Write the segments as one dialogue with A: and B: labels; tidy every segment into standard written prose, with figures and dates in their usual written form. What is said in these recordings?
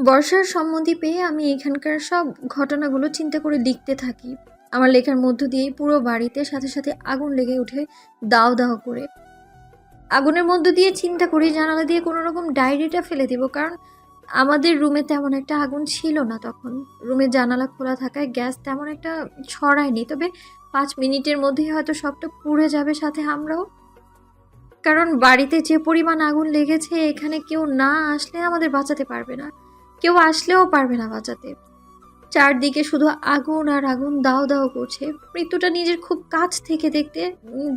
A: বর্ষার সম্মতি পেয়ে আমি এখানকার সব ঘটনাগুলো চিন্তা করে লিখতে থাকি। আমার লেখার মধ্য দিয়েই পুরো বাড়িতে সাথে সাথে আগুন লেগে ওঠে, দাও দাও করে। আগুনের মধ্য দিয়ে চিন্তা করি জানালা দিয়ে কোনো রকম ডায়েরিটা ফেলে দিব, কারণ আমাদের রুমে তেমন একটা আগুন ছিল না তখন। রুমের জানালা খোলা থাকায় গ্যাস তেমন একটা ছড়ায়নি, তবে 5 মিনিটের মধ্যেই হয়তো সবটা পুড়ে যাবে, সাথে আমরাও। কারণ বাড়িতে যে পরিমাণ আগুন লেগেছে, এখানে কেউ না আসলে আমাদের বাঁচাতে পারবে না, কেউ আসলেও পারবে না বাঁচাতে। চারদিকে শুধু আগুন আর আগুন, দাও দাও করছে। মৃত্যুটা নিজের খুব কাছ থেকে দেখতে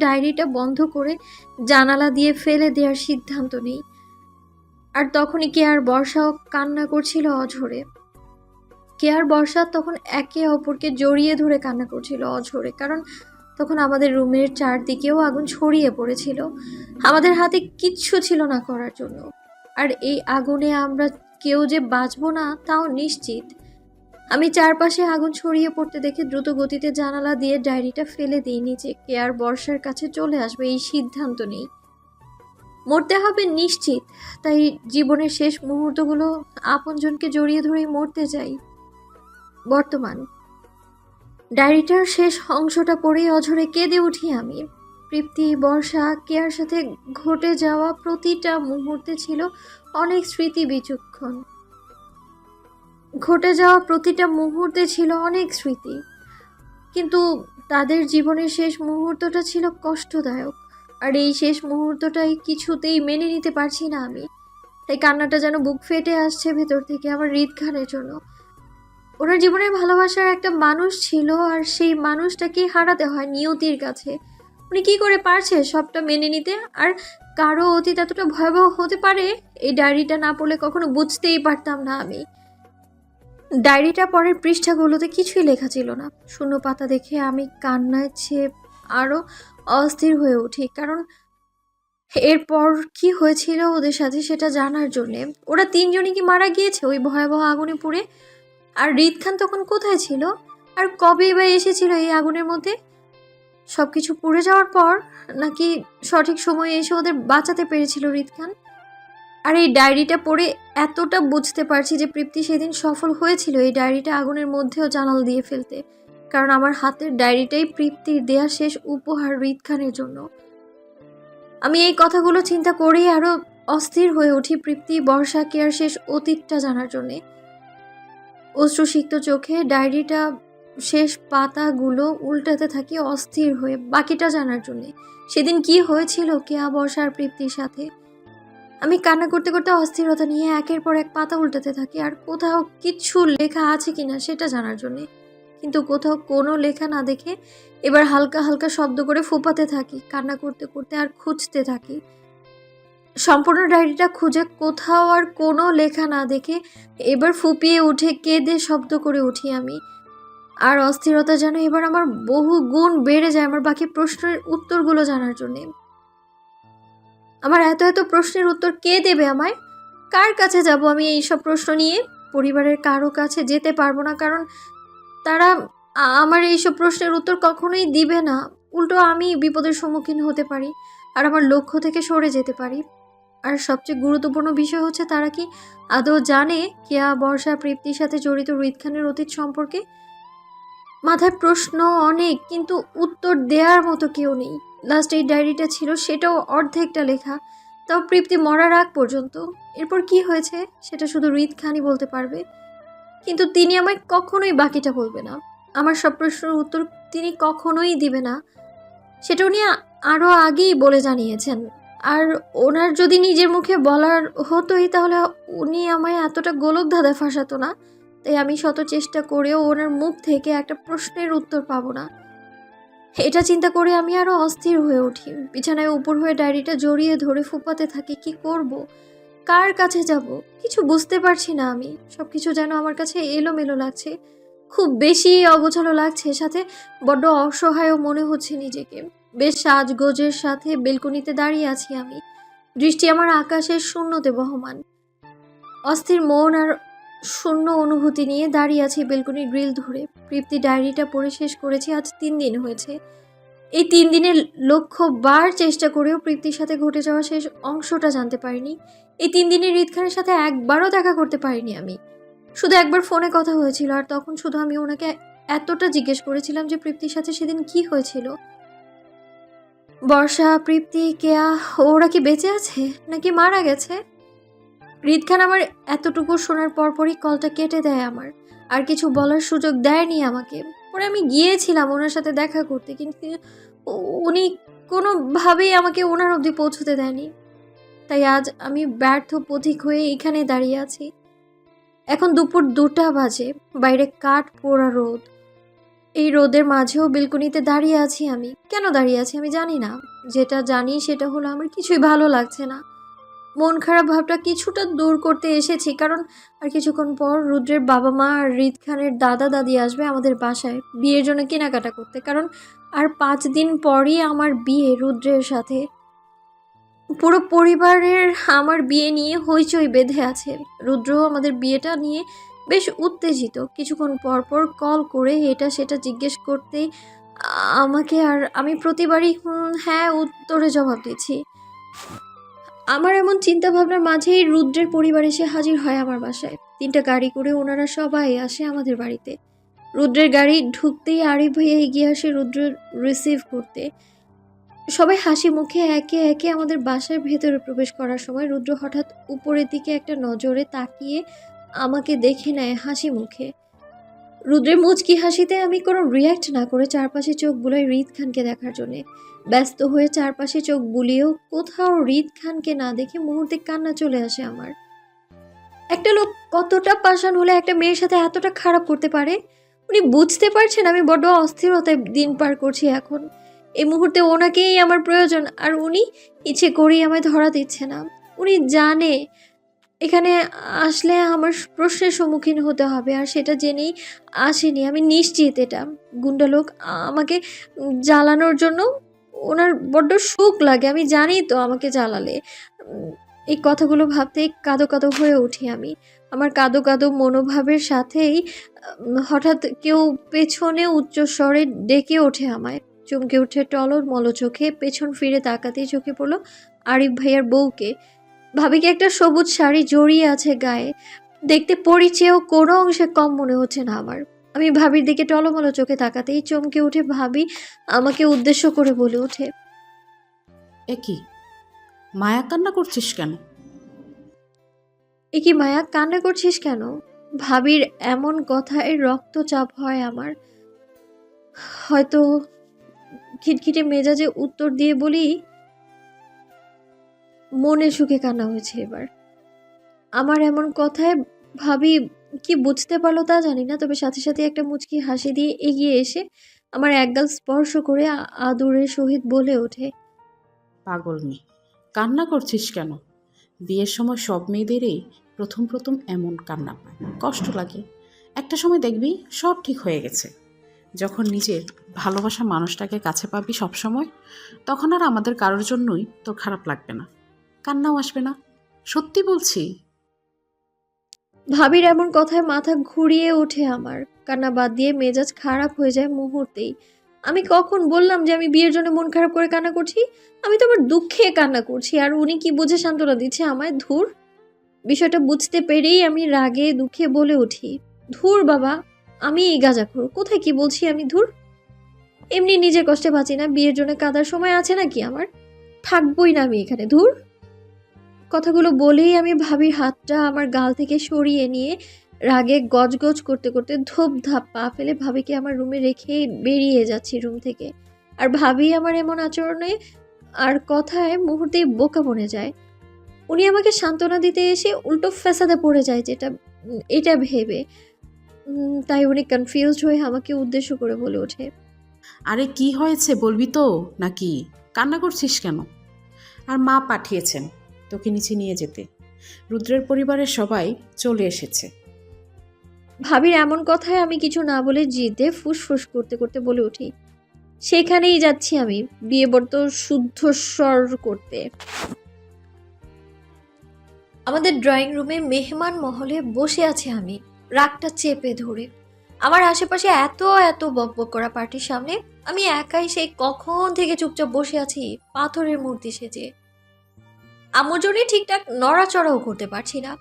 A: ডায়েরিটা বন্ধ করে জানালা দিয়ে ফেলে দেওয়ার সিদ্ধান্ত নেই। আর তখনই কেয়ার বর্ষাও কান্না করছিল অঝরে। কেয়ার বর্ষা তখন একে অপরকে জড়িয়ে ধরে কান্না করছিল অঝরে, কারণ তখন আমাদের রুমের চারদিকেও আগুন ছড়িয়ে পড়েছিল। আমাদের হাতে কিচ্ছু ছিল না করার জন্য। আর এই আগুনে আমরা কেউ যে বাঁচবো না তাও নিশ্চিত। আমি চারপাশে আগুন ছড়িয়ে পড়তে দেখে দ্রুত গতিতে জানালা দিয়ে ডায়েরিটা ফেলে দিই নিচে। কেয়ার বর্ষার কাছে চলে আসবে এই সিদ্ধান্ত নেই। মরতে হবে নিশ্চিত, তাই জীবনের শেষ মুহূর্তগুলো আপনজনকে জড়িয়ে ধরেই মরতে চাই। বর্তমান ডায়েরিটার শেষ অংশটা পড়েই অঝরে কেঁদে উঠি আমি। তৃপ্তি, বর্ষা, কেয়ার সাথে ঘটে যাওয়া প্রতিটা মুহূর্তে ছিল অনেক স্মৃতি বিচক্ষণ। ঘটে যাওয়া প্রতিটা মুহূর্তে ছিল অনেক স্মৃতি, কিন্তু তাদের জীবনের শেষ মুহূর্তটা ছিল কষ্টদায়ক। আর এই শেষ মুহূর্তটাই কিছুতেই মেনে নিতে পারছি না আমি। তাই কান্নাটা যেন বুক ফেটে আসছে ভেতর থেকে আমার হৃদখানের জন্য। ওনার জীবনের ভালোবাসার একটা মানুষ ছিল, আর সেই মানুষটাকে হারাতে হয় নিয়তির কাছে। উনি কি করে পারছে সবটা মেনে নিতে? আর কারো অতীত এতটা ভয়াবহ হতে পারে, এই ডায়েরিটা না পড়লে কখনো বুঝতেই পারতাম না আমি। ডায়েরিটা পরের পৃষ্ঠাগুলোতে কিছুই লেখা ছিল না। শূন্য পাতা দেখে আমি কান্নায় ছেয়ে আরো অস্থির হয়ে উঠি, কারণ এরপর কি হয়েছিল ওদের সাথে সেটা জানার জন্যে। ওরা তিনজনই কি মারা গিয়েছে ওই ভয়াবহ আগুনে পুড়ে? আর রিদ খান তখন কোথায় ছিল? আর কবেই বা এসেছিল এই আগুনের মধ্যে? সবকিছু পুড়ে যাওয়ার পর, নাকি সঠিক সময়ে এসে ওদের বাঁচাতে পেরেছিল রিদ খান? আর এই ডায়েরিটা পড়ে এতটা বুঝতে পারছি যে তৃপ্তি সেদিন সফল হয়েছিল এই ডায়েরিটা আগুনের মধ্যেও জানাল দিয়ে ফেলতে, কারণ আমার হাতের ডায়েরিটাই তৃপ্তির দেয়া শেষ উপহার রিদ খানের জন্য। আমি এই কথাগুলো চিন্তা করেই আরো অস্থির হয়ে উঠি তৃপ্তি, বর্ষা, কেয়ার শেষ অতীতটা জানার জন্যে। অশ্রুসিক্ত চোখে ডায়েরিটা শেষ পাতাগুলো উল্টাতে থাকি অস্থির হয়ে, বাকিটা জানার জন্যে। সেদিন কি হয়েছিল কেয়া, বর্ষা আর তৃপ্তির সাথে। আমি কান্না করতে করতে অস্থিরতা নিয়ে একের পর এক পাতা উল্টাতে থাকি, আর কোথাও কিচ্ছু লেখা আছে কিনা সেটা জানার জন্যে। কিন্তু কোথাও কোনো লেখা না দেখে এবার হালকা হালকা শব্দ করে ফোঁপাতে থাকি, কান্না করতে করতে আর খুঁজতে থাকি। সম্পূর্ণ ডায়েরিটা খুঁজে কোথাও আর কোনো লেখা না দেখে এবার ফুপিয়ে উঠে কেঁদে শব্দ করে উঠি আমি। আর অস্থিরতা যেন এবার আমার বহু গুণ বেড়ে যায় আমার বাকি প্রশ্নের উত্তরগুলো জানার জন্যে। আমার এত এত প্রশ্নের উত্তর কে দেবে আমায়? কার কাছে যাব আমি এইসব প্রশ্ন নিয়ে? পরিবারের কারো কাছে যেতে পারবো না, কারণ তারা আমার এইসব প্রশ্নের উত্তর কখনোই দিবে না। উল্টো আমি বিপদের সম্মুখীন হতে পারি আর আমার লক্ষ্য থেকে সরে যেতে পারি। আর সবচেয়ে গুরুত্বপূর্ণ বিষয় হচ্ছে, তারা কি আদৌ জানে কেয়া, বর্ষা, তৃপ্তির সাথে জড়িত রিদ খানের অতীত সম্পর্কে? মাথায় প্রশ্ন অনেক, কিন্তু উত্তর দেওয়ার মতো কেউ নেই। লাস্ট এই ডায়েরিটা ছিল, সেটাও অর্ধেকটা লেখা, তাও তৃপ্তি মরার আগ পর্যন্ত। এরপর কি হয়েছে সেটা শুধু রিদ খানই বলতে পারবে, কিন্তু তিনি আমায় কখনোই বাকিটা বলবে না। আমার সব প্রশ্নের উত্তর তিনি কখনোই দিবে না, সেটা উনি আরও আগেই বলে জানিয়েছেন। আর ওনার যদি নিজের মুখে বলার হতোই, তাহলে উনি আমায় এতটা গোলক ধাঁধায় ফাঁসাতো না। তাই আমি শত চেষ্টা করেও ওনার মুখ থেকে একটা প্রশ্নের উত্তর পাবো না, এটা চিন্তা করে আমি আরো অস্থির হয়ে উঠি। বিছানায় উপর হয়ে ডায়েরিটা জড়িয়ে ধরে ফুপাতে থাকি। কি করব, কার কাছে যাব, কিছু বুঝতে পারছি না আমি। সবকিছু যেন আমার কাছে এলোমেলো লাগছে, খুব বেশি অগোছালো লাগছে, সাথে বড্ড অসহায়ও মনে হচ্ছে নিজেকে। বেশ সাজগোজের সাথে বেলকনিতে দাঁড়িয়ে আছি আমি, দৃষ্টি আমার আকাশের শূন্যতে বহমান। অস্থির মন আর শূন্য অনুভূতি নিয়ে দাঁড়িয়ে আছি বেলকনির গ্রিল ধরে। তৃপ্তি ডায়েরিটা পড়ে শেষ করেছি আজ 3 দিন হয়েছে। এই 3 দিনে লক্ষবার চেষ্টা করেও তৃপ্তির সাথে ঘটে যাওয়া শেষ অংশটা জানতে পারিনি। এই 3 দিনে হৃদ খানের সাথে একবারও দেখা করতে পারিনি আমি। শুধু একবার ফোনে কথা হয়েছিল, আর তখন শুধু আমি ওনাকে এতটা জিজ্ঞেস করেছিলাম যে তৃপ্তির সাথে সেদিন কি হয়েছিল। বর্ষা, তৃপ্তি, কেয়া ওরা কি বেঁচে আছে নাকি মারা গেছে? হৃদ খান আমার এতটুকু শোনার পরপরই কলটা কেটে দেয় আমার, আর কিছু বলার সুযোগ দেয়নি আমাকে। পরে আমি গিয়েছিলাম ওনার সাথে দেখা করতে, কিন্তু উনি কোনোভাবেই আমাকে ওনার অবধি পৌঁছতে দেয়নি। তাই আজ আমি ব্যর্থ পথিক হয়ে এখানে দাঁড়িয়ে আছি। এখন দুপুর 2টা বাজে, বাইরে কাঠ পোড়া রোদ। এই রোদের মাঝেও বেলকনিতে দাঁড়িয়ে আছি আমি। কেন দাঁড়িয়ে আছি আমি জানি না। যেটা জানি সেটা হলো আমার কিছুই ভালো লাগছে না। মন খারাপ ভাবটা কিছুটা দূর করতে এসেছি, কারণ আর কিছুক্ষণ পর রুদ্রের বাবা মা আর হৃদ খানের দাদা দাদি আসবে আমাদের বাসায় বিয়ের জন্য কেনাকাটা করতে, কারণ আর 5 দিন পরই আমার বিয়ে রুদ্রের সাথে। পুরো পরিবারের আমার বিয়ে নিয়ে হইচই বেঁধে আছে। রুদ্র আমাদের বিয়েটা নিয়ে বেশ উত্তেজিত। কিছুক্ষণ পর পর কল করে এটা সেটা জিজ্ঞেস করতেই আমাকে, আর আমি প্রতিবারই হ্যাঁ উত্তরে জবাব দিচ্ছি। আমার এমন চিন্তা ভাবনার মাঝেই রুদ্রের পরিবার এসে হাজির হয় আমার বাসায়। 3টা গাড়ি করে ওনারা সবাই আসে আমাদের বাড়িতে। রুদ্রের গাড়ি ঢুকতেই আরিফ ভাইয়া এগিয়ে আসে রুদ্র রিসিভ করতে। সবাই হাসি মুখে একে একে আমাদের বাসার ভেতরে প্রবেশ করার সময় রুদ্র হঠাৎ উপরের দিকে একটা নজরে তাকিয়ে আমাকে দেখে নেয় হাসি মুখে। রুদ্রের মুচকি হাসিতে আমি কোনো রিয়্যাক্ট না করে চারপাশে চোখ বুলাই হৃদ খানকে দেখার জন্যে। ব্যস্ত হয়ে চারপাশে চোখ বুলিয়েও কোথাও হৃদ খানকে না দেখে মুহূর্তে কান্না চলে আসে আমার। একটা লোক কতটা পাষাণ হলে একটা মেয়ের সাথে এতটা খারাপ করতে পারে? উনি বুঝতে পারছেন আমি বড্ড অস্থিরতায় দিন পার করছি এখন। এই মুহূর্তে ওনাকেই আমার প্রয়োজন, আর উনি ইচ্ছে করেই আমায় ধরা দিচ্ছে না। উনি জানে এখানে আসলে আমার প্রশ্নের সম্মুখীন হতে হবে, আর সেটা জেনেই আসেনি। আমি নিশ্চিত এটা গুন্ডা লোক আমাকে জ্বালানোর জন্য। ওনার বড্ড সুখ লাগে, আমি জানি তো আমাকে জ্বালালে। এই কথাগুলো ভাবতেই কাঁদো কাঁদো হয়ে উঠি আমি। আমার কাঁদো কাঁদো মনোভাবের সাথেই হঠাৎ কেউ পেছনে উচ্চস্বরে ডেকে ওঠে আমায়। চমকে উঠে টলমল চোখে পেছন ফিরে তাকাতেই চোখে পড়লো আরিফ ভাইয়ার বউকে। ভাবিকে একটা সবুজ শাড়ি জড়িয়ে আছে গায়ে, দেখতে পরি চেয়েও কোনো অংশে কম মনে হচ্ছে না আমার। আমি ভাবির দিকে টলমল চোখে তাকাতেই চমকে উঠে ভাবি আমাকে উদ্দেশ্য করে বলে ওঠে,
B: এ কি মায়া, কান্না করছিস কেন?
A: এ কি মায়া, কান্না করছিস কেন? ভাবির এমন কথায় রক্তচাপ হয় আমার। হয়তো খিটখিটে মেজাজে উত্তর দিয়ে বলি, মনে সুখে কান্না হয়েছে এবার। আমার এমন কথায় ভাবি কি বুঝতে পারলো তা জানি না, তবে সাথে সাথে একটা মুচকি হাসি দিয়ে এগিয়ে এসে আমার একগাল স্পর্শ করে আদরের সহিত বলে ওঠে,
B: পাগল মেয়ে, কান্না করছিস কেন? বিয়ের সময় সব মেয়েদেরই প্রথম প্রথম এমন কান্না পায়, কষ্ট লাগে। একটা সময় দেখবি সব ঠিক হয়ে গেছে। যখন নিজের ভালোবাসা মানুষটাকে কাছে পাবি সব সময়, তখন আর আমাদের কারোর জন্যই তোর খারাপ লাগবে না, কান্নাও আসবে না। সত্যি বলছি।
A: ভাবির এমন কথায় মাথা ঘুরিয়ে ওঠে আমার। কান্না বাদ দিয়ে মেজাজ খারাপ হয়ে যায় মুহূর্তেই। আমি কখন বললাম যে আমি বিয়ের জন্য মন খারাপ করে কান্না করছি? আমি তো আমার দুঃখে কান্না করছি, আর উনি কি বুঝে সান্ত্বনা দিচ্ছে আমায়? ধুর। বিষয়টা বুঝতে পেরেই আমি রাগে দুঃখে বলে উঠি, ধুর বাবা, আমি এই গাঁজাখোর, কোথায় কি বলছি আমি, ধুর। এমনি নিজের কষ্টে বাঁচি না, বিয়ের জন্য কাঁদার সময় আছে নাকি আমার? থাকবই না আমি এখানে, ধুর। কথাগুলো বলেই আমি ভাবির হাতটা আমার গাল থেকে সরিয়ে নিয়ে রাগে গজগজ করতে করতে ধূপ ধাপ পা ফেলে ভাবিকে আমার রুমে রেখে বেরিয়ে যাচ্ছি রুম থেকে। আর ভাবি আমার এমন আচরণে আর কথায় মুহূর্তেই বোকা বনে যায়। উনি আমাকে সান্ত্বনা দিতে এসে উল্টো ফ্যাসাদে পড়ে যায়, যেটা এটা ভেবে। তাই উনি কনফিউজড হয়ে আমাকে উদ্দেশ্য করে বলে ওঠে,
B: আরে কি হয়েছে বলবি তো নাকি? কান্না করছিস কেন? আর মা পাঠিয়েছেন তোকে নিচে নিয়ে যেতে। রুদ্রের পরিবারের সবাই চলে এসেছে।
A: ভাবির এমন কথায় আমি কিছু না বলে জিদে ফুসফুস করতে করতে বলে উঠি, সেখানেই যাচ্ছি আমি বিয়ে ব্রত শুদ্ধ স্বর করতে। আমাদের ড্রয়িং রুমে মেহমান মহলে বসে আছি আমি, রাগটা চেপে ধরে। আমার আশেপাশে এত এত বকবক করা পার্টির সামনে আমি একাই সেই কখন থেকে চুপচাপ বসে আছি পাথরের মূর্তি সেজে। আম্মুর জন্যে ঠিকঠাক নড়াচড়াও করতে পারছি না।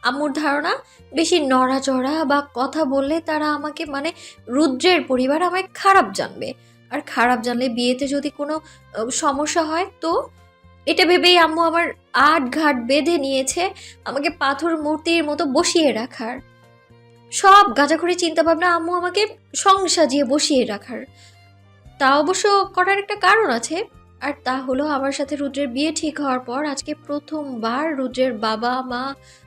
A: আম্মুর ধারণা বেশি নড়াচড়া বা কথা বললে তারা আমাকে মানে রুদ্রের পরিবার আমায় খারাপ জানবে, আর খারাপ জানলে বিয়েতে যদি কোনো সমস্যা হয় তো এটা ভেবেই আম্মু আমার আট ঘাট বেঁধে নিয়েছে আমাকে পাথর মূর্তির মতো বসিয়ে রাখার। সব গাঁজাখড়ি চিন্তা ভাবনা আম্মু আমাকে সাজিয়ে বসিয়ে রাখার। তা অবশ্য করার একটা কারণ আছে, আর তা হলো আমার সাথে রুদ্রের বিয়ে ঠিক হওয়ার পর আজকে প্রথমবার রুদ্রের বাবা মা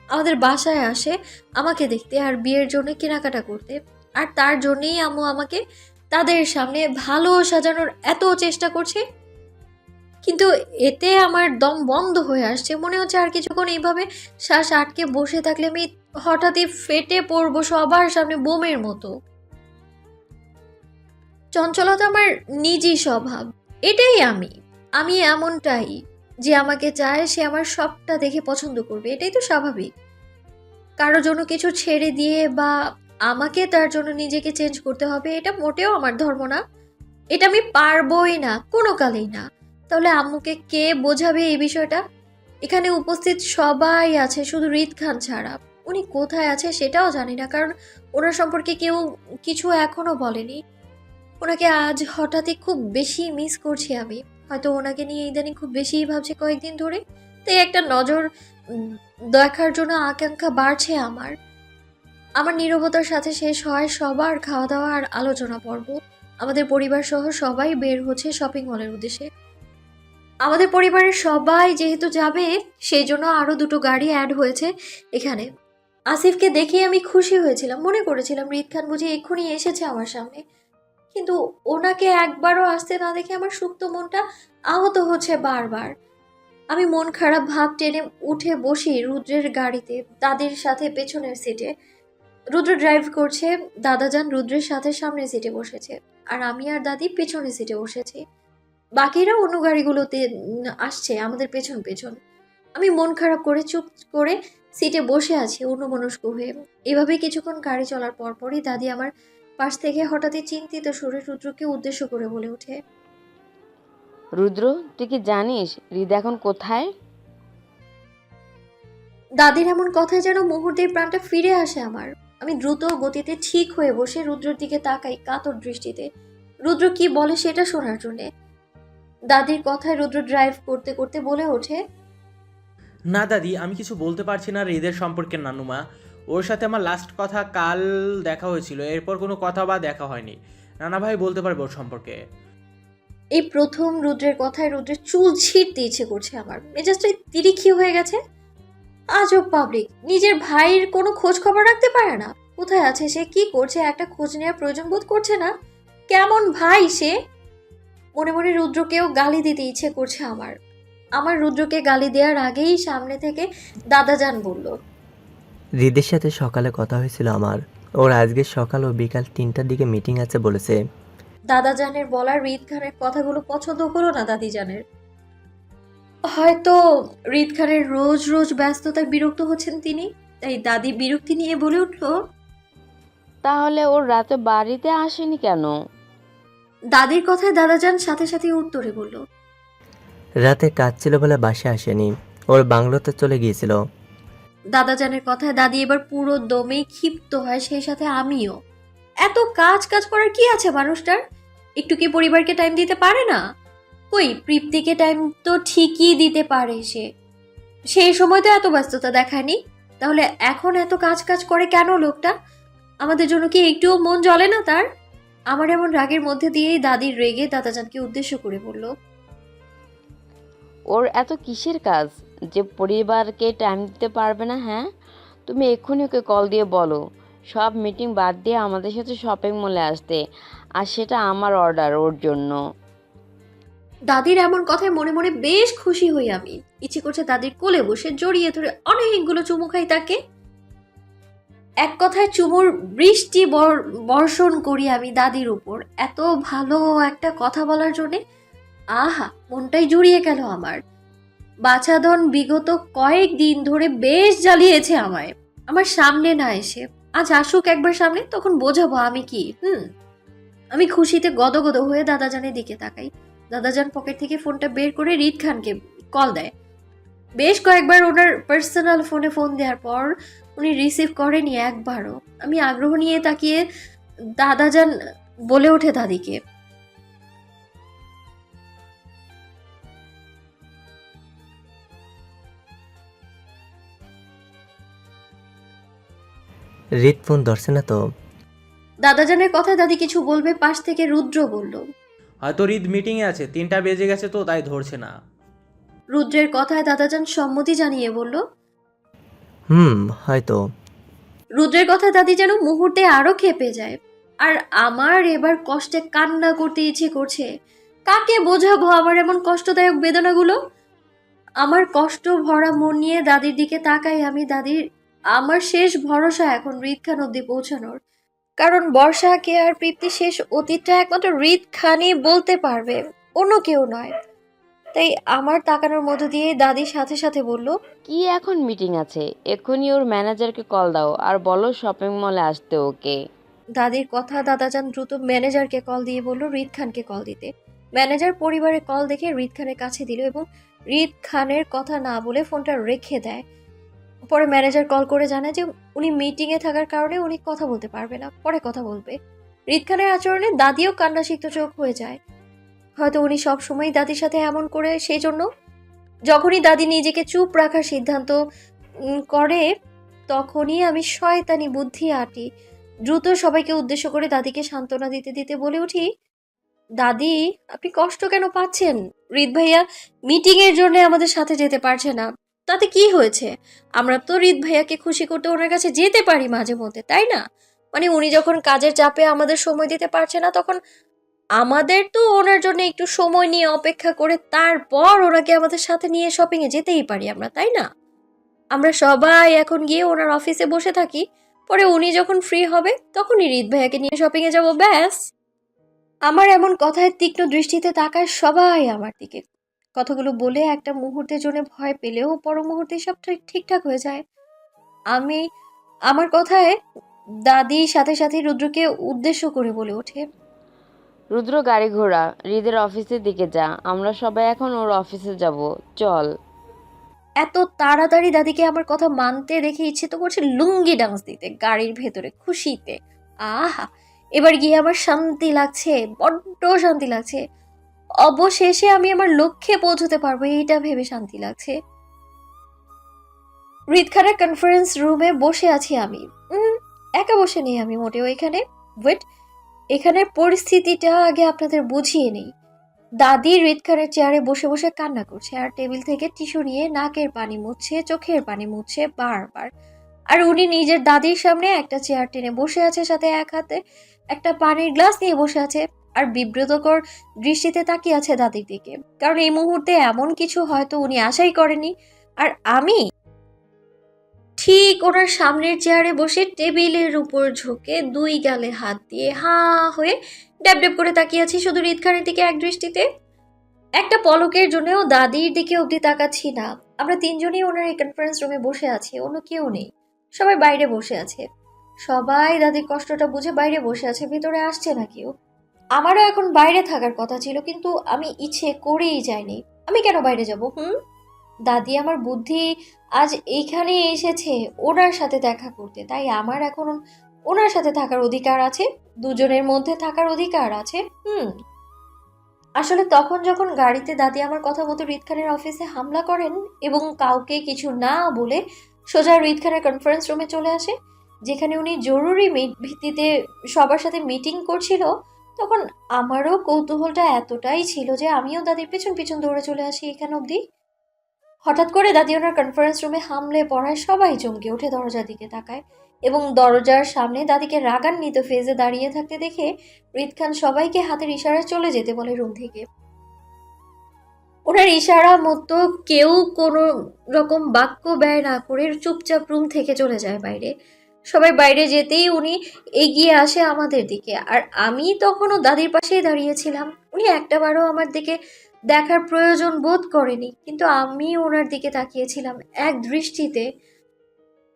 A: আমাদের বাসায় আসে আমাকে দেখতে আর বিয়ের জন্য কেনাকাটা করতে। আর তার জন্যেই আম্মু আমাকে তাদের সামনে ভালো সাজানোর এত চেষ্টা করছে। কিন্তু এতে আমার দম বন্ধ হয়ে আসছে, মনে হচ্ছে আর কিছুক্ষণ এইভাবে শ্বাস আটকে বসে থাকলে আমি হঠাৎই ফেটে পড়বো সবার সামনে বোমের মতো। চঞ্চলতা আমার নিজই স্বভাব, এটাই আমি। আমি এমনটাই, যে আমাকে চায় সে আমার সবটা দেখে পছন্দ করবে, এটাই তো স্বাভাবিক। কারো জন্য কিছু ছেড়ে দিয়ে বা আমাকে তার জন্য নিজেকে চেঞ্জ করতে হবে এটা মোটেও আমার ধর্ম না। এটা আমি পারবোই না, কোনো কালেই না। তাহলে আম্মুকে কে বোঝাবে এই বিষয়টা? এখানে উপস্থিত সবাই আছে শুধু রিদ খান ছাড়া। উনি কোথায় আছে সেটাও জানি না, কারণ ওনার সম্পর্কে কেউ কিছু এখনো বলেনি। ওনাকে আজ হঠাৎই খুব বেশি মিস করছি আমি। হয়তো ওনাকে নিয়ে ইদানিং খুব বেশিই ভাবছি কয়েকদিন ধরে। তাই একটা নজর দেখার জন্য আকাঙ্ক্ষা বাড়ছে আমার। আমার নীরবতার সাথে শেষ হয় সবার খাওয়া দাওয়া আর আলোচনা পর্ব। আমাদের পরিবার সহ সবাই বের হচ্ছে শপিং মলের উদ্দেশ্যে। আমাদের পরিবারের সবাই যেহেতু যাবে, সেই জন্য আরো দুটো গাড়ি অ্যাড হয়েছে এখানে। আসিফকে দেখে আমি খুশি হয়েছিলাম, মনে করেছিলাম রিদ খান বুঝি এক্ষুনি এসেছে আমার সামনে। কিন্তু ওনাকে একবারও আসতে না দেখে আমার সুপ্ত মনটা আহত হচ্ছে বারবার। আমি মন খারাপ ভাব টেনে উঠে বসি রুদ্রের গাড়িতে, দাদির সাথে পেছনের সিটে। রুদ্র ড্রাইভ করছে, দাদাজান রুদ্রের সাথে সামনের সিটে বসেছে, আর আমি আর দাদি পেছনের সিটে বসেছি। বাকিরা অন্য গাড়িগুলোতে আসছে আমাদের পেছন পেছন। আমি মন খারাপ করে চুপ করে সিটে বসে আছি অন্যমনস্ক হয়ে। এভাবে কিছুক্ষণ গাড়ি চলার পরপরই দাদি আমার পাশ থেকে হঠাৎই চিন্তিত সুরে রুদ্রকে উদ্দেশ্য করে বলে ওঠে,
C: রুদ্র, তুই কি জানিস হৃদ এখন কোথায়?
A: দাদির এমন কথায় যেন মুহূর্তেই প্রাণটা ফিরে আসে আমার। আমি দ্রুত গতিতে ঠিক হয়ে বসে রুদ্রের দিকে তাকাই কাতর দৃষ্টিতে, রুদ্র কি বলে সেটা শোনার জন্যে। দাদির কথায় রুদ্র ড্রাইভ করতে করতে বলে ওঠে,
D: না দাদি, আমি কিছু বলতে পারছি না হৃদের সম্পর্কে নানুমা। ওর সাথে আমার লাস্ট কথা কাল দেখা হয়েছিল, এরপর কোনো কথা বা দেখা হয়নি। নানা ভাই বলতে পারবে ওর সম্পর্কে।
A: এই প্রথম রুদ্রের কথায় রুদ্রের চুল ছিঁড়তে ইচ্ছে করছে আমার, মেজাজটা তিরিক্ষি হয়ে গেছে। আজব পাবলিক, নিজের ভাইয়ের কোনো খোঁজ খবর রাখতে পারে না। কোথায় আছে সে, কি করছে, একটা খোঁজ নেওয়ার প্রয়োজন বোধ করছে না। কেমন ভাই সে? মনে মনে রুদ্রকেও গালি দিতে ইচ্ছে করছে আমার। আমার রুদ্রকে গালি দেওয়ার আগেই সামনে থেকে দাদাজান বলল,
E: হৃদের সাথে সকালে কথা হয়েছিল আমার। ওর আজকে সকাল ও বিকাল 3টার দিকে মিটিং আছে বলেছে।
A: দাদাজানের বলা রিদ খানের কথাগুলো পছন্দ হলো না দাদিজানের। হয়তো রিদ খানের রোজ রোজ ব্যস্ততায় বিরক্ত হচ্ছেন তিনি, তাই দাদি বিরক্তি নিয়ে বলে উঠল,
C: তাহলে ওর রাতে বাড়িতে আসেনি কেন?
A: দাদির কথায় দাদাজান সাথে সাথে উত্তরে বলল,
E: রাতে কাজ ছিল বলে বাসায় আসেনি, ওর বাংলোতে চলে গিয়েছিল।
A: দাদাজানের কথায় দাদি এবার পুরো দমে ক্ষিপ্ত হয়, সেই সাথে আমিও। এত কাজ কাজ করার কি আছে মানুষটার? একটু কি পরিবারকে টাইম দিতে পারে না? কই, তৃপ্তিকে টাইম তো ঠিকই দিতে পারে সে, সেই সময় তো এত ব্যস্ততা দেখায়নি। তাহলে এখন এত কাজ কাজ করে কেন লোকটা? আমাদের জন্য কি একটুও মন জ্বলে না তার? আমার এমন রাগের মধ্যে দিয়েই দাদির রেগে দাদাজানকে উদ্দেশ্য করে বলল,
C: ওর এত কিসের কাজ যে পরিবারকে টাইম দিতে পারবে না? হ্যাঁ, তুমি এক্ষুনি ওকে কল দিয়ে বলো সব মিটিং বাদ দিয়ে আমাদের সাথে শপিং মলে আসতে, আর সেটা আমার অর্ডার ওর জন্য।
A: দাদির এমন কথায় মনে মনে বেশ খুশি হই আমি। ইচ্ছে করছে দাদির কোলে বসে জড়িয়ে ধরে অনেকগুলো চুমু খাই তাকে। এক কথায় চুমুর বৃষ্টি বর্ষণ করি আমি দাদির উপর, এত ভালো একটা কথা বলার জন্যে। আহা, মনটাই জুড়িয়ে গেল আমার। বাছাধন বিগত কয়েকদিন ধরে বেশ জ্বালিয়েছে আমায়, আমার সামনে না এসে। আজ আসুক একবার সামনে, তখন বোঝাবো আমি কি। আমি খুশিতে গদগদ হয়ে দাদাজানের দিকে তাকাই। দাদাজান পকেট থেকে ফোনটা বের করে রিদ খানকে কল দেয়। বেশ কয়েকবার ওনার পার্সোনাল ফোনে ফোন দেওয়ার পর উনি রিসিভ করেনি একবারও। আমি আগ্রহ নিয়ে তাকিয়ে দাদাজান বলে ওঠে দাদিকে,
E: হৃদ ফোন ধরছে না তো?
A: দাদাজানের কথায় দাদি কিছু বলবে, পাশ থেকে রুদ্র বলল।
D: হয়তো হৃদ মিটিংয়ে আছে, 3টা বেজে গেছে তো তাই ধরছে না।
A: রুদ্রের কথায় দাদাজান সম্মতি জানিয়ে বলল।
E: হয়তো।
A: রুদ্রের কথায় দাদি যেন মুহূর্তে আরো ক্ষেপে যায়। আর আমার এবার কষ্টে কান্না করতে ইচ্ছে করছে। কাকে বোঝাবো আমার এমন কষ্টদায়ক বেদনাগুলো? আমার কষ্ট ভরা মন নিয়ে দাদির দিকে তাকাই আমি। দাদির আমার শেষ ভরসা এখন হৃদ খান অব্দি পৌঁছানোর। কারণ বর্ষা কে আর তৃপ্তি শেষ অতীতটা একমাত্র হৃদ খানই বলতে পারবে, অন্য কেউ নয়। তাই আমার তাকানোর মধ্য দিয়ে দাদির সাথে সাথে বলল,
C: কি এখন মিটিং আছে? এক্ষুনি ওর ম্যানেজারকে কল দাও আর বলো শপিং মলে আসতে ওকে।
A: দাদির কথা দাদাজান দ্রুত ম্যানেজারকে কল দিয়ে বলল হৃদ খানকে কল দিতে। ম্যানেজার পরিবারের কল দেখে হৃদ খানের কাছে দিল এবং হৃদ খানের কথা না বলে ফোনটা রেখে দেয়। পরে ম্যানেজার কল করে জানায় যে উনি মিটিংয়ে থাকার কারণে উনি কথা বলতে পারবে না, পরে কথা বলবে। হৃদ খানের আচরণে দাদিও কান্নাসিক্ত চোখ হয়ে যায়। হয়তো উনি সব সময় দাদির সাথে এমন করে, সেই জন্য যখনই দাদি নিজেকে চুপ রাখার সিদ্ধান্ত করে তখনই আমি শয়তানি বুদ্ধি আঁটি। দ্রুত সবাইকে উদ্দেশ্য করে দাদিকে সান্ত্বনা দিতে দিতে বলে উঠি, দাদি আপনি কষ্ট কেন পাচ্ছেন? হৃদ ভাইয়া মিটিং এর জন্য আমাদের সাথে যেতে পারছে না, তাতে কি হয়েছে? আমরা তো হৃদ ভাইয়াকে খুশি করতে ওনার কাছে যেতে পারি মাঝে মধ্যে, তাই না? মানে উনি যখন কাজের চাপে আমাদের সময় দিতে পারছে না, তখন আমাদের তো ওনার জন্য একটু সময় নিয়ে অপেক্ষা করে তারপর ওনাকে আমাদের সাথে নিয়ে শপিং এ যেতেই পারি আমরা, তাই না? আমরা সবাই এখন গিয়ে ওনার অফিসে বসে থাকি, পরে উনি যখন ফ্রি হবে তখনই হৃদ ভাইয়াকে নিয়ে শপিং এ যাবো, ব্যাস। আমার এমন কথায় তীক্ষ্ণ দৃষ্টিতে তাকায় সবাই আমার দিকে। কথাগুলো বলে একটা মুহূর্তের জন্য ভয় পেলেও পর মুহূর্তে সব ঠিকঠাক হয়ে যায়। আমি আমার কথায় দাদি সাথে সাথে রুদ্রকে উদ্দেশ্য করে বলে ওঠে,
C: রুদ্র গাড়ি ঘোড়া হৃদের অফিসের দিকে যা, আমরা সবাই এখন ওর অফিসে যাব, চল।
A: এত তাড়াতাড়ি দাদিকে আমার কথা মানতে দেখে ইচ্ছে তো করছে লুঙ্গি ডান্স দিতে গাড়ির ভেতরে খুশিতে। আহা, এবার গিয়ে আমার শান্তি লাগছে, বড্ড শান্তি লাগছে। অবশেষে আমি আমার লক্ষ্যে পৌঁছতে পারবো, এইটা ভেবে শান্তি লাগছে। হৃদ খানের কনফারেন্স রুমে বসে আছি আমি। একা বসে নেই আমি মোটেও এখানে। ওয়েট, এখানের পরিস্থিতিটা আগে আপনাদের বুঝিয়ে নেই। দাদি হৃদ খানের চেয়ারে বসে বসে কান্না করছে আর টেবিল থেকে টিস্যু নিয়ে নাকের পানি মুছছে, চোখের পানি মুছছে বারবার। আর উনি নিজের দাদির সামনে একটা চেয়ার টেনে বসে আছে, সাথে এক হাতে একটা পানির গ্লাস নিয়ে বসে আছে আর বিব্রতকর দৃষ্টিতে তাকিয়ে আছে দাদির দিকে। কারণ এই মুহূর্তে এমন কিছু হয়তো উনি আশাই করেনি। আর আমি ঠিক ওনার সামনের চেয়ারে বসে টেবিলের উপর ঝুঁকে দুই গালে হাত দিয়ে হা হয়ে ড্যাব ড্যাব করে তাকিয়ে আছি শুধু হৃদ খানের দিকে এক দৃষ্টিতে। একটা পলকের জন্যও দাদির দিকে অবধি তাকাচ্ছি না। আমরা তিনজনই ওনার এই কনফারেন্স রুমে বসে আছি, অন্য কেউ নেই। সবাই বাইরে বসে আছে। সবাই দাদির কষ্টটা বুঝে বাইরে বসে আছে, ভিতরে আসছে না কেউ। আমারও এখন বাইরে থাকার কথা ছিল, কিন্তু আমি ইচ্ছে করেই যাইনি। আমি কেন বাইরে যাব? দাদি আমার বুদ্ধি আজ এইখানে এসেছে ওনার সাথে দেখা করতে, তাই আমার এখন ওনার সাথে থাকার অধিকার আছে, দুজনের মধ্যে থাকার অধিকার আছে। আসলে তখন যখন গাড়িতে দাদি আমার কথা মতো হৃদ খানের অফিসে হামলা করেন এবং কাউকে কিছু না বলে সোজা হৃদ খানের কনফারেন্স রুমে চলে আসে, যেখানে উনি জরুরি ভিত্তিতে সবার সাথে মিটিং করছিল, তখন আমারও কৌতূহলটা এতটাই ছিল যে আমিও দাদির পেছন পেছন দৌড়ে চলে আসি এখান অবধি। হঠাৎ করে দাদি ওনার কনফারেন্স রুমে হামলে পড়ায় সবাই চমকে ওঠে, দরজার দিকে তাকায় এবং দরজার সামনে দাদিকে রাগান্বিত ফেজে দাঁড়িয়ে থাকতে দেখে হৃদ খান সবাইকে হাতের ইশারায় চলে যেতে বলে রুম থেকে। ওনার ইশারা মতো কেউ কোনো রকম বাক্য ব্যয় না করে চুপচাপ রুম থেকে চলে যায় বাইরে। সবাই বাইরে যেতেই উনি এগিয়ে আসে আমাদের দিকে, আর আমি তখনও দাদির পাশেই দাঁড়িয়েছিলাম। উনি একটাবারও আমার দিকে দেখার প্রয়োজন বোধ করেনি, কিন্তু আমি ওনার দিকে তাকিয়েছিলাম এক দৃষ্টিতে।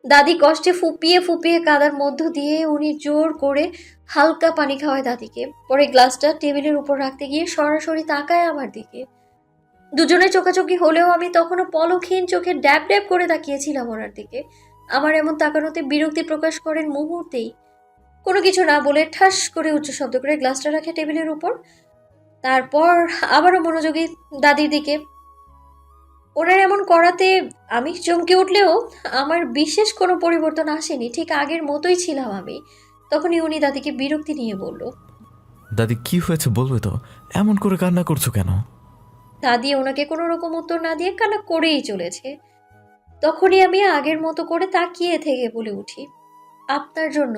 A: দাদি কষ্টে ফুপিয়ে ফুপিয়ে কাদার মধ্য দিয়ে উনি জোর করে হালকা পানি খাওয়ায় দাদিকে, পরে গ্লাসটা টেবিলের উপর রাখতে গিয়ে সরাসরি তাকায় আমার দিকে। দুজনে চোখাচোখি হলেও আমি তখনও পলকহীন চোখে ড্যাব ড্যাব করে তাকিয়েছিলাম ওনার দিকে। আমার এমন তাকানোতে বিরক্তি প্রকাশ করেন মুহূর্তেই। কোনো কিছু না বলে ঠাস করে উচ্চ শব্দ করে গ্লাসটা রাখে টেবিলের উপর। তারপর আবারও মনোযোগী দাদির দিকে। ওনার এমন করাতে আমি চমকে উঠলেও আমার বিশেষ কোনো পরিবর্তন আসেনি, ঠিক আগের মতোই ছিলাম আমি। তখনই উনি দাদিকে বিরক্তি নিয়ে বলল।
F: দাদি কি হয়েছে বলবে তো? এমন করে কান্না করছো কেন?
A: দাদি ওনাকে কোনো রকম উত্তর না দিয়ে কান্না করেই চলেছে। তখনই আমি আগের মতো করে তাকিয়ে থেকে বলে উঠি, আপনার জন্য।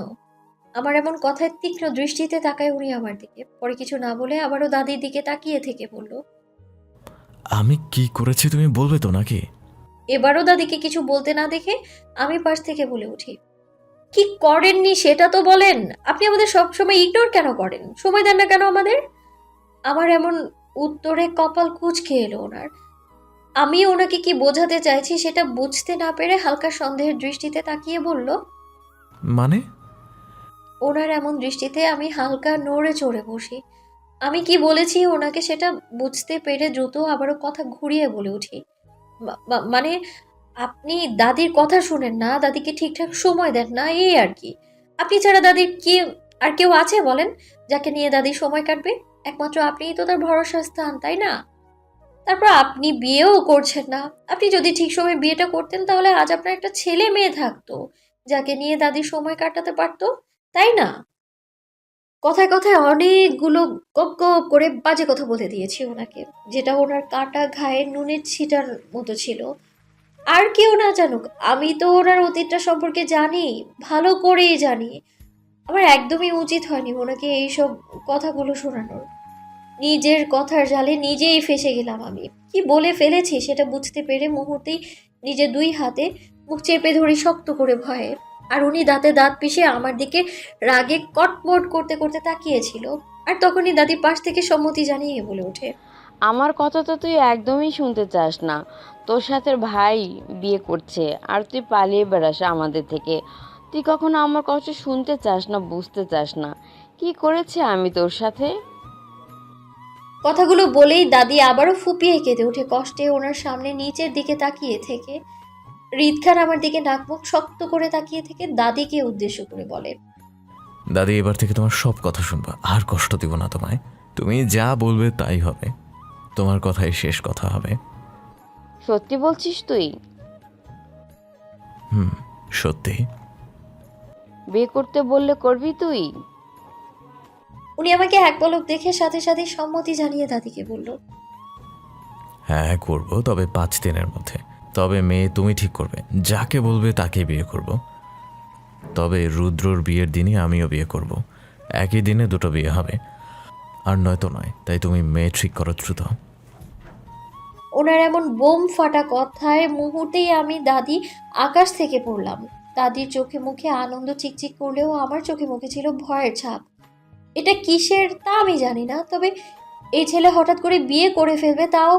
A: আমার এমন কথায় তীক্ষ্ণ দৃষ্টিতে তাকায় উনি আমার দিকে। পরে কিছু না বলে আবারও দাদির দিকে তাকিয়ে থেকে বলল।
F: আমি কি করেছি তুমি বলবে তো নাকি?
A: এবারও দাদিকে কিছু বলতে না দেখে আমি পাশ থেকে বলে উঠি, কি করেননি সেটা তো বলেন। আপনি আমাদের সব সময় ইগনোর কেন করেন? সময় দেন না কেন আমাদের? আমার এমন উত্তরে কপাল কুঁচকে এলো ওনার। আমি ওনাকে কি বোঝাতে চাইছি সেটা বুঝতে না পেরে হালকা সন্দেহের দৃষ্টিতে তাকিয়ে বলল।
F: মানে?
A: ওনার এমন দৃষ্টিতে আমি হালকা নড়ে চড়ে বসি। আমি কি বলেছি ওনাকে সেটা বুঝতে পেরে দ্রুত আবারও কথা ঘুরিয়ে বলে উঠি, মানে আপনি দাদির কথা শুনেন না, দাদিকে ঠিকঠাক সময় দেন না, এই আর কি। আপনি ছাড়া দাদির কি আর কেউ আছে বলেন, যাকে নিয়ে দাদি সময় কাটবে? একমাত্র আপনিই তো তার ভরসা স্থান, তাই না? তারপর আপনি বিয়েও করছেন না। আপনি যদি ঠিক সময় বিয়েটা করতেন তাহলে আজ আপনার একটা ছেলে মেয়ে থাকতো, যাকে নিয়ে দাদি সময় কাটাতে পারতো, তাই না? কথায় কথায় অনেকগুলো গপ গপ করে বাজে কথা বলে দিয়েছি ওনাকে, যেটা ওনার কাটা ঘায়ে নুনের ছিটার মতো ছিল। আর কেউ না জানুক, আমি তো ওনার অতীতটা সম্পর্কে জানি, ভালো করেই জানি। আমার একদমই উচিত হয়নি ওনাকে এইসব কথাগুলো শোনানোর। নিজের কথার জালে নিজেই ফেঁসে গেলাম আমি। কি বলে ফেলেছি সেটা বুঝতে পেরে মুহূর্তেই নিজে দুই হাতে মুখ চেপে ধরি শক্ত করে ভয়ে। আর উনি দাঁতে দাঁত পিষে আমার দিকে রাগে কটমট করতে করতে তাকিয়েছিল। আর তখনই দাদি পাশ থেকে সম্মতি জানিয়ে বলে ওঠে,
C: আমার কথা তো তুই একদমই শুনতে চাস না। তোর সাথে ভাই বিয়ে করছে আর তুই পালিয়ে বেড়াস আমাদের থেকে। তুই কখনো আমার কথা শুনতে চাস না, বুঝতে চাস না। কি করেছে আমি তোর সাথে?
A: কথাগুলো বলেই দাদি আবারও ফুপিয়ে কেঁদে ওঠে কষ্টে, ওনার সামনে নিচের দিকে তাকিয়ে থেকে। হৃদ খান আমার দিকে নাক মুখ শক্ত করে তাকিয়ে থেকে দাদিকে উদ্দেশ্য করে বলে,
F: দাদি এবার থেকে তোমার সব কথা শুনবা, আর কষ্ট দিব না তোমায়। তুমি যা বলবে তাই হবে, তোমার কথাই শেষ কথা হবে।
C: সত্যি বলছিস তুই?
F: সত্যি।
C: বিয়ে করতে বললে করবি তুই?
A: উনি আমাকে এক পলক দেখে সাথে সাথে সম্মতি জানিয়ে দাদিকে বলল,
F: হ্যাঁ করব, তবে 5 দিনের মধ্যে। তবে মেয়ে তুমি ঠিক করবে, যাকে বলবে তাকে বিয়ে করব। তবে রুদ্রর বিয়ের দিনই আমিও বিয়ে করব। একই দিনে দুটো বিয়ে হবে, আর নয়তো নয়। তাই তুমি মেয়ে ঠিক করো দ্রুত।
A: ওনার এমন বোম ফাটা কথায় মুহূর্তেই আমি দাদি আকাশ থেকে পড়লাম। দাদির চোখে মুখে আনন্দ চিকচিক করলেও আমার চোখে মুখে ছিল ভয়ের ছাপ। এটা কিসের তা আমি জানি না, তবে এই ছেলে হঠাৎ করে বিয়ে করে ফেলবে, তাও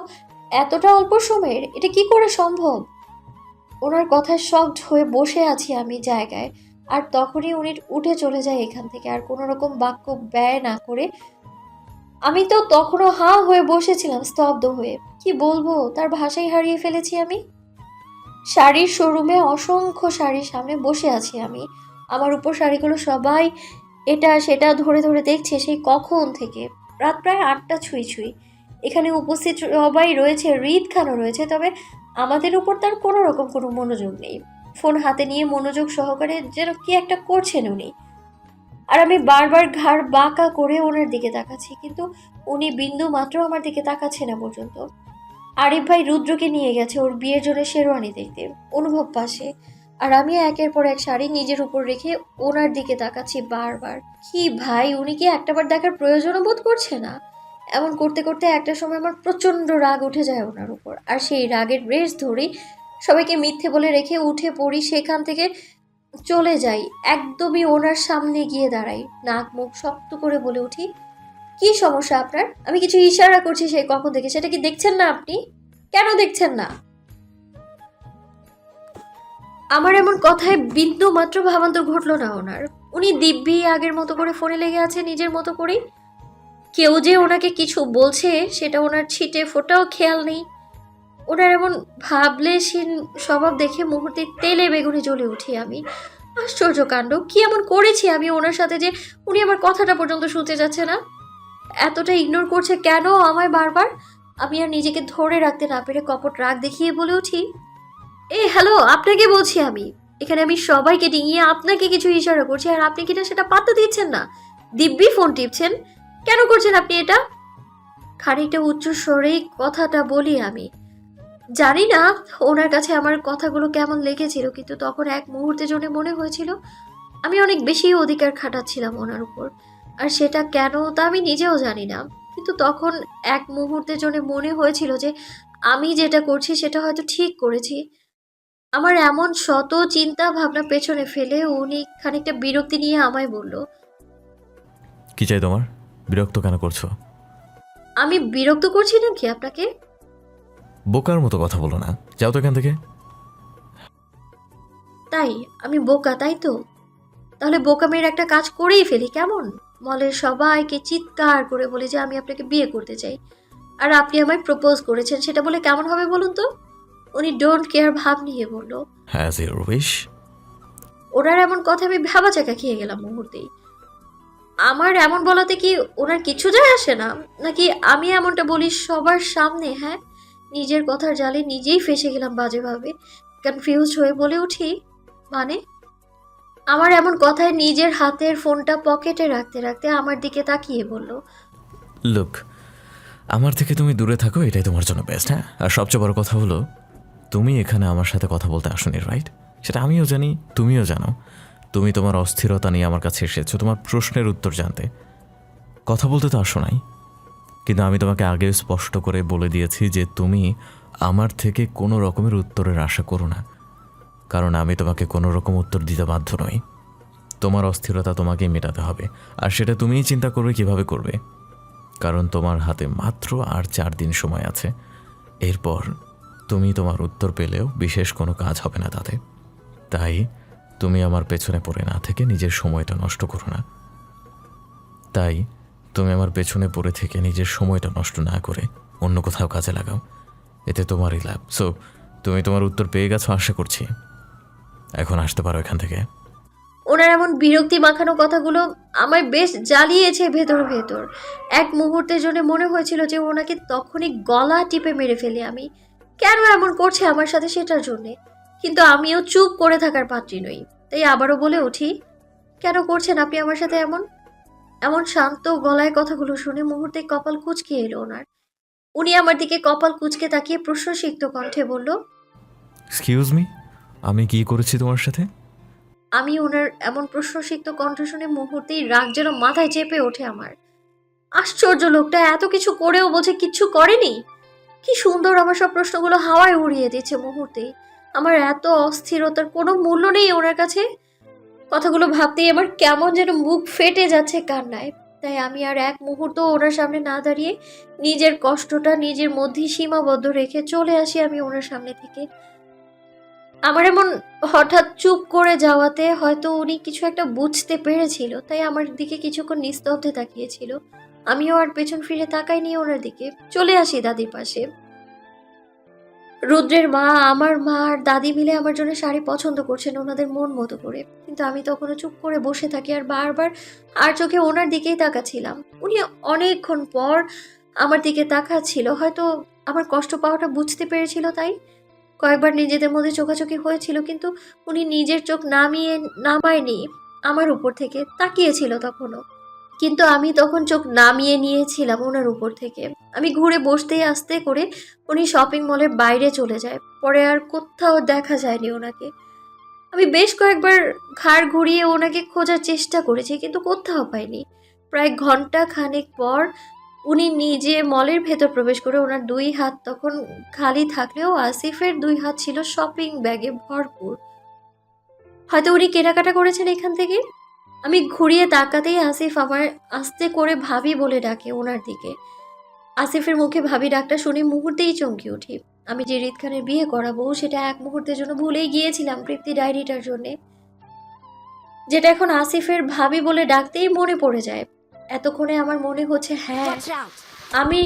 A: এতটা অল্প সময়ের, এটা কি করে সম্ভব? ওনার কথায় শকড হয়ে বসে আছি আমি জায়গায়। আর তখনই উনি উঠে চলে যায় এখান থেকে, আর কোনো রকম বাক্য ব্যয় না করে। আমি তো তখনও হাঁ হয়ে বসেছিলাম, স্তব্ধ হয়ে। কি বলবো, তার ভাষাই হারিয়ে ফেলেছি আমি। শাড়ির শোরুমে অসংখ্য শাড়ির সামনে বসে আছি আমি। আমার উপর শাড়িগুলো সবাই এটা সেটা ধরে ধরে দেখছে সেই কখন থেকে। রাত প্রায় 8টা ছুঁই ছুঁই। এখানে উপস্থিত সবাই রয়েছে, হৃদ খানও রয়েছে, তবে আমাদের উপর তার কোনো রকম কোনো মনোযোগ নেই। ফোন হাতে নিয়ে মনোযোগ সহকারে যেন কি একটা করছেন উনি। আর আমি বারবার ঘাড় বাঁকা করে ওনার দিকে তাকাচ্ছি, কিন্তু উনি বিন্দু মাত্র আমার দিকে তাকাচ্ছে না পর্যন্ত। আরিফ ভাই রুদ্রকে নিয়ে গেছে ওর বিয়ের জন্য শেরওয়ানি দেখতে, অনুভব পাশে। আর আমি একের পর এক শাড়ি নিজের উপর রেখে ওনার দিকে তাকাচ্ছি বারবার। কি ভাই, উনি কি একটাবার দেখার প্রয়োজনও বোধ করছে না? এমন করতে করতে একটা সময় আমার প্রচণ্ড রাগ উঠে যায় ওনার উপর। আর সেই রাগের রেশ ধরেই সবাইকে মিথ্যে বলে রেখে উঠে পড়ি, সেখান থেকে চলে যাই। একদমই ওনার সামনে গিয়ে দাঁড়াই, নাক মুখ শক্ত করে বলে উঠি, কি সমস্যা আপনার? আমি কিছু ইশারা করছি সেই কখন থেকে, সেটা কি দেখছেন না আপনি? কেন দেখছেন না? আমার এমন কথায় বিন্দু মাত্র ভাবান্তর ঘটলো না ওনার। উনি দিব্যি আগের মতো করে ফোনে লেগে আছে নিজের মতো করেই। কেউ যে ওনাকে কিছু বলছে সেটা ওনার ছিটে ফোটাও খেয়াল নেই। ওনার এমন ভাবলেশীন স্বভাব দেখে মুহূর্তে তেলে বেগুনে জ্বলে উঠি আমি। আশ্চর্য কাণ্ড, কি এমন করেছি আমি ওনার সাথে যে উনি আমার কথাটা পর্যন্ত শুনতে যাচ্ছে না? এতটা ইগনোর করছে কেন আমায় বারবার? আমি আর নিজেকে ধরে রাখতে না পেরে কপট রাগ দেখিয়ে বলে উঠি, হ্যালো, আপনাকে বলছি আমি। এখানে আমি সবাইকে ডিঙিয়ে আপনাকে কিছু ইশারা করছি আর আপনি কিনা সেটা পাত্তা দিচ্ছেন না, দিব্যি ফোন টিপছেন। কেন করছেন আপনি এটা? খানিকটা উচ্চ স্বরেই কথাটা বলি আমি। জানি না ওনার কাছে আমার কথাগুলো কেমন লেগেছিল, কিন্তু তখন এক মুহূর্তের জন্য মনে হয়েছিল আমি অনেক বেশি অধিকার খাটাচ্ছিলাম ওনার উপর। আর সেটা কেন তা আমি নিজেও জানি না, কিন্তু তখন এক মুহূর্তের জন্য মনে হয়েছিল যে আমি যেটা করছি সেটা হয়তো ঠিক করেছি। আমার এমন শত চিন্তা ভাবনা পেছনে ফেলে উনি খানিকটা বিরক্তি নিয়ে আমায় বলল,
F: কি চাই তোমার? বিরক্ত কেন করছো?
A: আমি বিরক্ত করছি নাকি আপনাকে?
F: বোকার মতো কথা বলো না, যাও তো এখান থেকে।
A: তাই আমি বোকা, তাই তো? তাহলে বোকামের একটা কাজ করেই ফেলি কেমন? মলের সবাইকে চিৎকার করে বলি যে আমি আপনাকে বিয়ে করতে চাই, আর আপনি আমায় প্রপোজ করেছেন, সেটা বলে কেমন হবে বলুন তো? উনি ডোন্ট কেয়ার ভাব নিয়ে বলল।
F: Has your wish.
A: ওনার এমন কথা আমি ভ্যাবাচাকা খেয়ে গেলাম মুহূর্তেই। আমার এমন বলাতে কি ওনার কিছু যায় আসে না? নাকি আমি এমনটা বলি সবার সামনে? হ্যাঁ, নিজের কথার জালে নিজেই ফেসে গেলাম বাজেভাবে। কনফিউজড হয়ে বলে উঠি, মানে? আমার এমন কথায় নিজের হাতের ফোনটা পকেটে রাখতে রাখতে আমার দিকে তাকিয়ে বলল,
F: লুক, আমার থেকে তুমি দূরে থাকো, এটাই তোমার জন্য বেস্ট। হ্যাঁ, আর সবচেয়ে বড় কথা হলো তুমি এখানে আমার সাথে কথা বলতে আসোনি, রাইট? সেটা আমিও জানি, তুমিও জানো। তুমি তোমার অস্থিরতা নিয়ে আমার কাছে এসেছো তোমার প্রশ্নের উত্তর জানতে, কথা বলতে তো আসো নাই। কিন্তু আমি তোমাকে আগে স্পষ্ট করে বলে দিয়েছি যে তুমি আমার থেকে কোনো রকমের উত্তরের আশা করো না, কারণ আমি তোমাকে কোনো রকম উত্তর দিতে বাধ্য নই। তোমার অস্থিরতা তোমাকেই মেটাতে হবে, আর সেটা তুমিই চিন্তা করবে কিভাবে করবে, কারণ তোমার হাতে মাত্র আর 4 দিন সময় আছে। এরপর তুমি তোমার উত্তর পেলেও বিশেষ কোনো কাজ হবে না তাতে। তাই তুমি আমার পেছনে পড়ে না থেকে নিজের সময়টা নষ্ট করো না। নিজের সময়টা নষ্ট না করে অন্য কোথাও কাজে লাগাও, এতে তোমারই লাভ। সো তুমি তোমার উত্তর পেয়ে গেছো আশা করছি, এখন আসতে পারো এখান থেকে।
A: ওনার এমন বিরক্তি মাখানো কথাগুলো আমায় বেশ জ্বালিয়েছে ভেতর ভেতর। এক মুহূর্তের জন্য মনে হয়েছিল যে ওনাকে তখনই গলা টিপে মেরে ফেলি আমি। কেন এমন করছে আমার সাথে সেটার জন্যে, কিন্তু আমিও চুপ করে থাকার পাত্রী নই। তাই আবারও বলে উঠি, কেন করছেন আপনি আমার সাথে এমন? এমন শান্ত গলায় কথাগুলো শুনে মুহূর্তে কপাল কুঁচকে এলো ওনার। উনি আমার দিকে কপাল কুঁচকে তাকিয়ে প্রশ্নসিক্ত কণ্ঠে বলল,
F: এক্সকিউজ মি, আমি কি করেছি তোমার সাথে?
A: আমি ওনার এমন প্রশ্নসিক্ত কণ্ঠ শুনে মুহূর্তেই রাগ যেন মাথায় চেপে ওঠে আমার। আশ্চর্য, লোকটা এত কিছু করেও বলছে কিচ্ছু করেনি। কি সুন্দর আমার সব প্রশ্নগুলো হাওয়ায় উড়িয়ে দিচ্ছে মুহূর্তেই। আমার এত অস্থিরতার কোনো মূল্য নেই ওনার কাছে। কথাগুলো ভাবতেই আমার কেমন যেন মুখ ফেটে যাচ্ছে কান্নায়। তাই আমি আর এক মুহূর্ত ওনার সামনে না দাঁড়িয়ে নিজের কষ্টটা নিজের মধ্যেই সীমাবদ্ধ রেখে চলে আসি আমি ওনার সামনে থেকে। আমার এমন হঠাৎ চুপ করে যাওয়াতে হয়তো উনি কিছু একটা বুঝতে পেরেছিল, তাই আমার দিকে কিছুক্ষণ নিস্তব্ধে তাকিয়েছিল। আমিও আর পেছন ফিরে তাকাইনি ওনার দিকে, চলে আসি দাদির পাশে। রুদ্রের মা, আমার মা আর দাদি মিলে আমার জন্য শাড়ি পছন্দ করছেন ওনাদের মন মতো করে, কিন্তু আমি তখনও চুপ করে বসে থাকি আর বারবার আর চোখে ওনার দিকেই তাকাচ্ছিলাম। উনি অনেকক্ষণ পর আমার দিকে তাকাচ্ছিল, হয়তো আমার কষ্ট পাওয়াটা বুঝতে পেরেছিল। তাই কয়েকবার নিজেদের মধ্যে চোখাচোখি হয়েছিল, কিন্তু উনি নিজের চোখ নামায়নি আমার উপর থেকে, তাকিয়েছিল তখনও। কিন্তু আমি তখন চোখ নামিয়ে নিয়েছিলাম ওনার উপর থেকে। আমি ঘুরে বসতেই আস্তে করে উনি শপিং মলের বাইরে চলে যায়। পরে আর কোথাও দেখা যায়নি ওনাকে। আমি বেশ কয়েকবার ঘাড় ঘুরিয়ে ওনাকে খোঁজার চেষ্টা করেছি, কিন্তু কোথাও পাইনি। প্রায় ঘন্টা খানেক পর উনি নিজে মলের ভেতর প্রবেশ করে, ওনার 2 হাত তখন খালি থাকলেও আসিফের 2 হাত ছিল শপিং ব্যাগে ভরপুর। হয়তো উনি কেনাকাটা করেছেন এখান থেকে। আমি ঘুরিয়ে তাকাতেই আসিফ আমার আস্তে করে ভাবি বলে ডাকে ওনার দিকে। আসিফের মুখে ভাবি ডাকটা শুনে মুহূর্তেই চমকে উঠি। আমি যে রিদ খানের বিয়ে করাবো সেটা এক মুহূর্তের জন্য ভুলেই গিয়েছিলাম তৃপ্তি ডায়েরিটার জন্যে, যেটা এখন আসিফের ভাবি বলে ডাকতেই মনে পড়ে যায়। এতক্ষণে আমার মনে হচ্ছে হ্যাঁ, আমি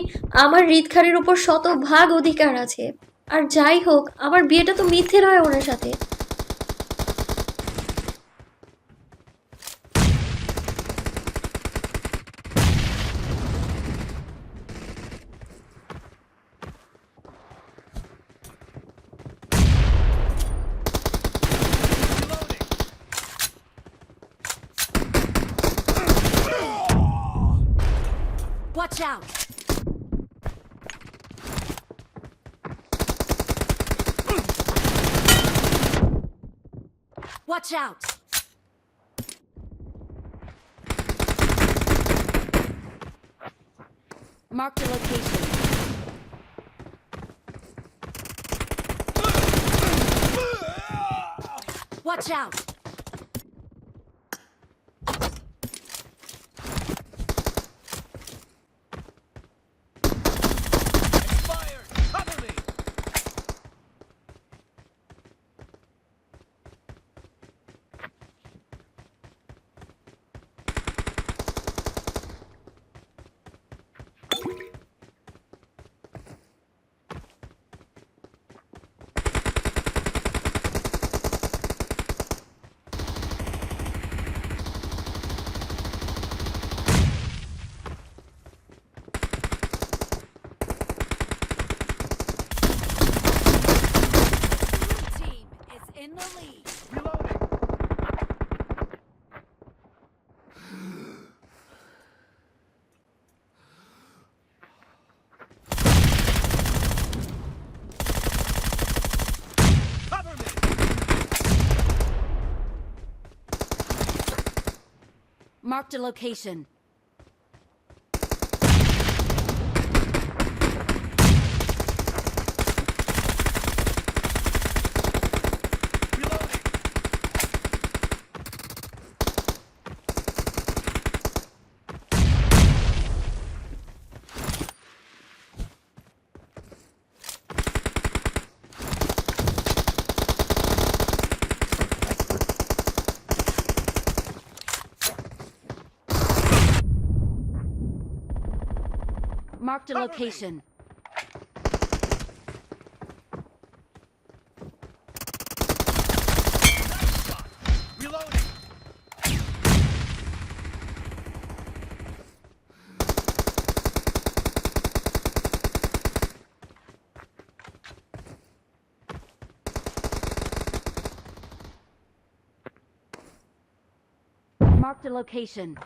A: আমার রিদ খানের উপর 100% অধিকার আছে। আর যাই হোক, আমার বিয়েটা তো মিথ্যে নয় ওনার সাথে।
G: Watch out! Watch out! Mark the location. Watch out! Team is in the lead. Marked a location. Marked a location. Marked a location.